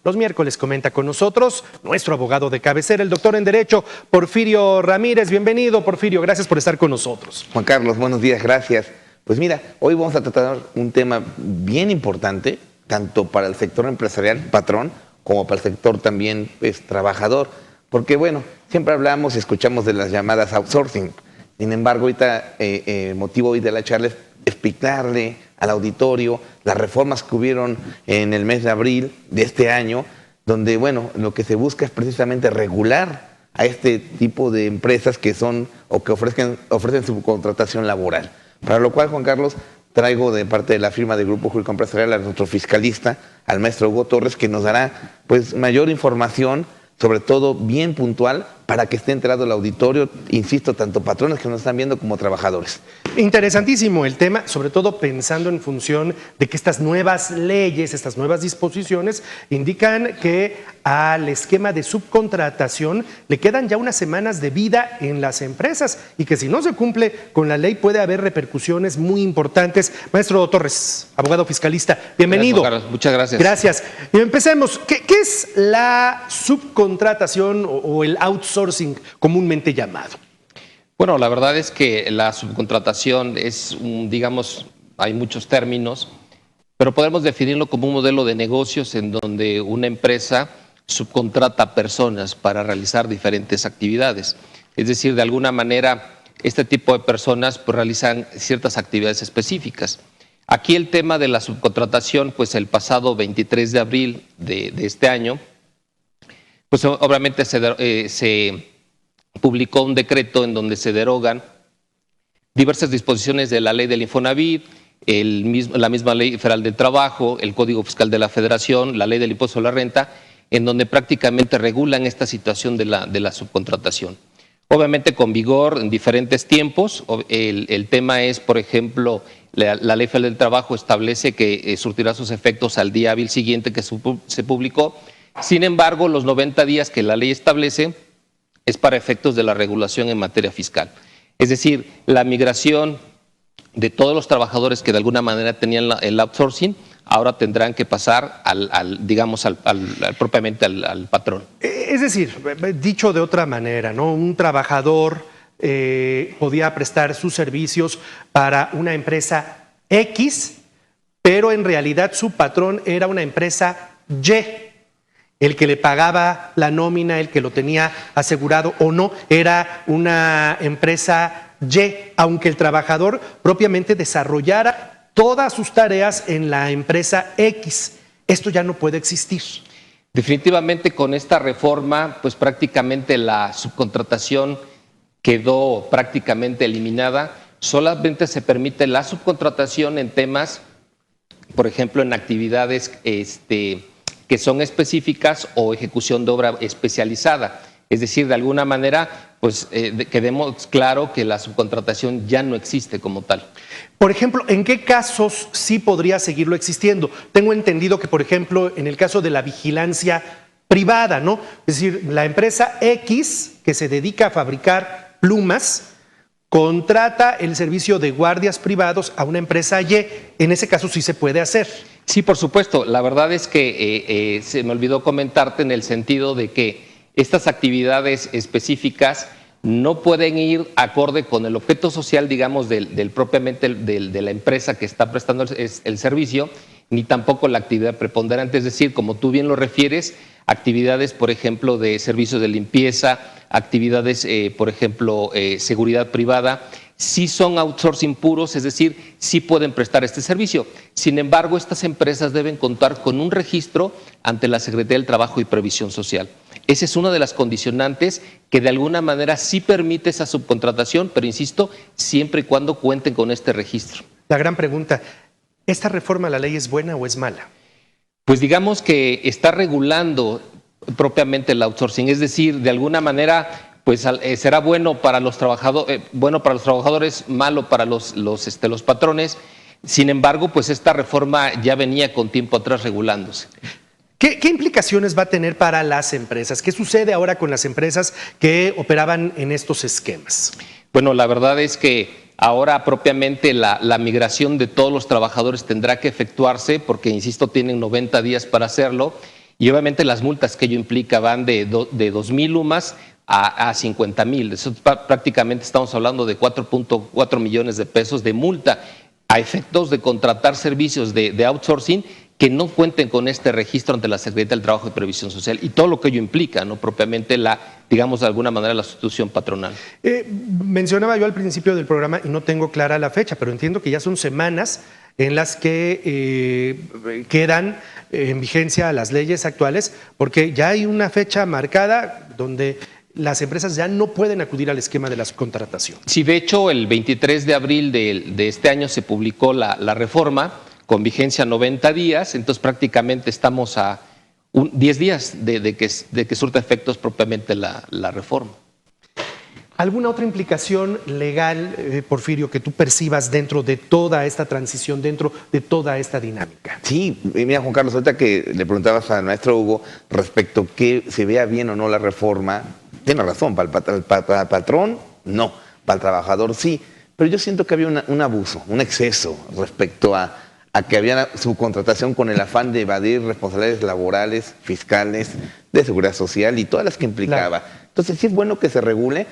Los miércoles comenta con nosotros nuestro abogado de cabecera, el doctor en Derecho, Porfirio Ramírez. Bienvenido, Porfirio, gracias por estar con nosotros. Juan Carlos, buenos días, gracias. Pues mira, hoy vamos a tratar un tema bien importante, tanto para el sector empresarial, patrón, como para el sector también trabajador. Porque bueno, siempre hablamos y escuchamos de las llamadas outsourcing. Sin embargo, ahorita el motivo hoy de la charla es explicarle al auditorio las reformas que hubieron en el mes de abril de este año, donde, bueno, lo que se busca es precisamente regular a este tipo de empresas que son o que ofrecen subcontratación laboral. Para lo cual, Juan Carlos, traigo de parte de la firma del Grupo Jurídico Empresarial a nuestro fiscalista, al maestro Hugo Torres, que nos dará pues mayor información, sobre todo bien puntual, para que esté enterado el auditorio, insisto, tanto patrones que nos están viendo como trabajadores. Interesantísimo el tema, sobre todo pensando en función de que estas nuevas leyes, estas nuevas disposiciones indican que al esquema de subcontratación le quedan ya unas semanas de vida en las empresas y que si no se cumple con la ley puede haber repercusiones muy importantes. Maestro Torres, abogado fiscalista, bienvenido. Gracias, muchas gracias. Gracias. Y empecemos. ¿Qué es la subcontratación o el outsourcing comúnmente llamado? Bueno, la verdad es que la subcontratación es, digamos, hay muchos términos, pero podemos definirlo como un modelo de negocios en donde una empresa subcontrata a personas para realizar diferentes actividades. Es decir, de alguna manera, este tipo de personas pues, realizan ciertas actividades específicas. Aquí el tema de la subcontratación, pues el pasado 23 de abril de este año, pues obviamente se publicó un decreto en donde se derogan diversas disposiciones de la ley del Infonavit, la misma ley federal del trabajo, el Código Fiscal de la Federación, la ley del impuesto a la renta, en donde prácticamente regulan esta situación de la subcontratación. Obviamente con vigor en diferentes tiempos. El tema es, por ejemplo, la ley federal del trabajo establece que surtirá sus efectos al día hábil siguiente que se publicó. Sin embargo, los 90 días que la ley establece es para efectos de la regulación en materia fiscal. Es decir, la migración de todos los trabajadores que de alguna manera tenían el outsourcing, ahora tendrán que pasar propiamente al patrón. Es decir, dicho de otra manera, ¿no? Un trabajador podía prestar sus servicios para una empresa X, pero en realidad su patrón era una empresa Y. El que le pagaba la nómina, el que lo tenía asegurado o no, era una empresa Y, aunque el trabajador propiamente desarrollara todas sus tareas en la empresa X. Esto ya no puede existir. Definitivamente con esta reforma, pues prácticamente la subcontratación quedó prácticamente eliminada. Solamente se permite la subcontratación en temas, por ejemplo, en actividades que son específicas o ejecución de obra especializada. Es decir, de alguna manera, pues quedemos claro que la subcontratación ya no existe como tal. Por ejemplo, ¿en qué casos sí podría seguirlo existiendo? Tengo entendido que, por ejemplo, en el caso de la vigilancia privada, ¿no? Es decir, la empresa X, que se dedica a fabricar plumas, contrata el servicio de guardias privados a una empresa Y. En ese caso sí se puede hacer. Sí, por supuesto. La verdad es que se me olvidó comentarte en el sentido de que estas actividades específicas no pueden ir acorde con el objeto social, digamos, propiamente de la empresa que está prestando el servicio, ni tampoco la actividad preponderante. Es decir, como tú bien lo refieres, actividades, por ejemplo, de servicios de limpieza, actividades, por ejemplo, seguridad privada, sí son outsourcing puros, es decir, sí pueden prestar este servicio. Sin embargo, estas empresas deben contar con un registro ante la Secretaría del Trabajo y Previsión Social. Esa es una de las condicionantes que de alguna manera sí permite esa subcontratación, pero insisto, siempre y cuando cuenten con este registro. La gran pregunta, ¿esta reforma a la ley es buena o es mala? Pues digamos que está regulando propiamente el outsourcing, es decir, de alguna manera pues será bueno para los trabajadores, malo para los patrones. Sin embargo, pues esta reforma ya venía con tiempo atrás regulándose. ¿Qué implicaciones va a tener para las empresas? ¿Qué sucede ahora con las empresas que operaban en estos esquemas? Bueno, la verdad es que ahora propiamente la migración de todos los trabajadores tendrá que efectuarse porque, insisto, tienen 90 días para hacerlo. Y obviamente las multas que ello implica van de 2,000 UMAS a 50,000. Eso prácticamente estamos hablando de 4.4 millones de pesos de multa a efectos de contratar servicios de outsourcing que no cuenten con este registro ante la Secretaría del Trabajo y Previsión Social y todo lo que ello implica, ¿no? Propiamente digamos de alguna manera, la sustitución patronal. Mencionaba yo al principio del programa, y no tengo clara la fecha, pero entiendo que ya son semanas en las que quedan en vigencia las leyes actuales, porque ya hay una fecha marcada donde las empresas ya no pueden acudir al esquema de la subcontratación. Sí, de hecho, el 23 de abril de este año se publicó la reforma con vigencia 90 días, entonces prácticamente estamos a 10 días de que surta efectos propiamente la reforma. ¿Alguna otra implicación legal, Porfirio, que tú percibas dentro de toda esta transición, dentro de toda esta dinámica? Sí, mira, Juan Carlos, ahorita que le preguntabas al maestro Hugo respecto a que se vea bien o no la reforma, tiene razón, para el patrón no, para el trabajador sí, pero yo siento que había un abuso, un exceso respecto a que había subcontratación con el afán de evadir responsabilidades laborales, fiscales, de seguridad social y todas las que implicaba. Claro. Entonces sí es bueno que se regule,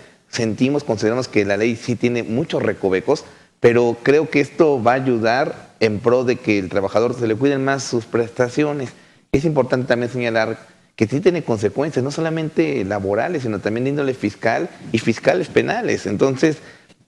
consideramos que la ley sí tiene muchos recovecos, pero creo que esto va a ayudar en pro de que el trabajador se le cuiden más sus prestaciones. Es importante también señalar que sí tiene consecuencias, no solamente laborales, sino también de índole fiscal y fiscales penales. Entonces,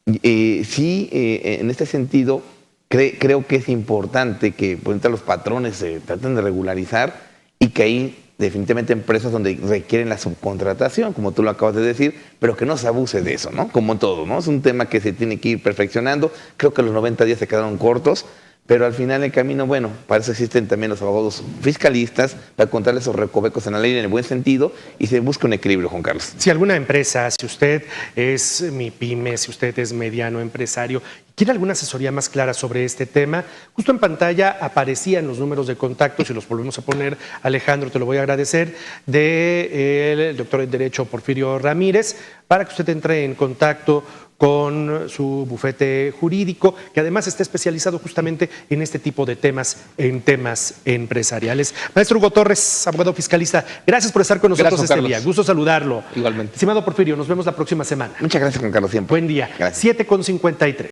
en este sentido, creo que es importante que los patrones se traten de regularizar y que hay definitivamente empresas donde requieren la subcontratación, como tú lo acabas de decir, pero que no se abuse de eso, ¿no? Como todo, ¿no? Es un tema que se tiene que ir perfeccionando. Creo que los 90 días se quedaron cortos, pero al final del camino, bueno, para eso existen también los abogados fiscalistas, para contarle esos recovecos en la ley en el buen sentido y se busca un equilibrio, Juan Carlos. Si alguna empresa, si usted es MIPYME, si usted es mediano empresario, quiere alguna asesoría más clara sobre este tema, justo en pantalla aparecían los números de contacto, si los volvemos a poner, Alejandro, te lo voy a agradecer, del doctor en Derecho Porfirio Ramírez, para que usted entre en contacto con su bufete jurídico, que además está especializado justamente en este tipo de temas, en temas empresariales. Maestro Hugo Torres, abogado fiscalista, gracias por estar con nosotros este día. Gusto saludarlo. Igualmente. Estimado Porfirio, nos vemos la próxima semana. Muchas gracias, Juan Carlos, siempre. Buen día. 7:53.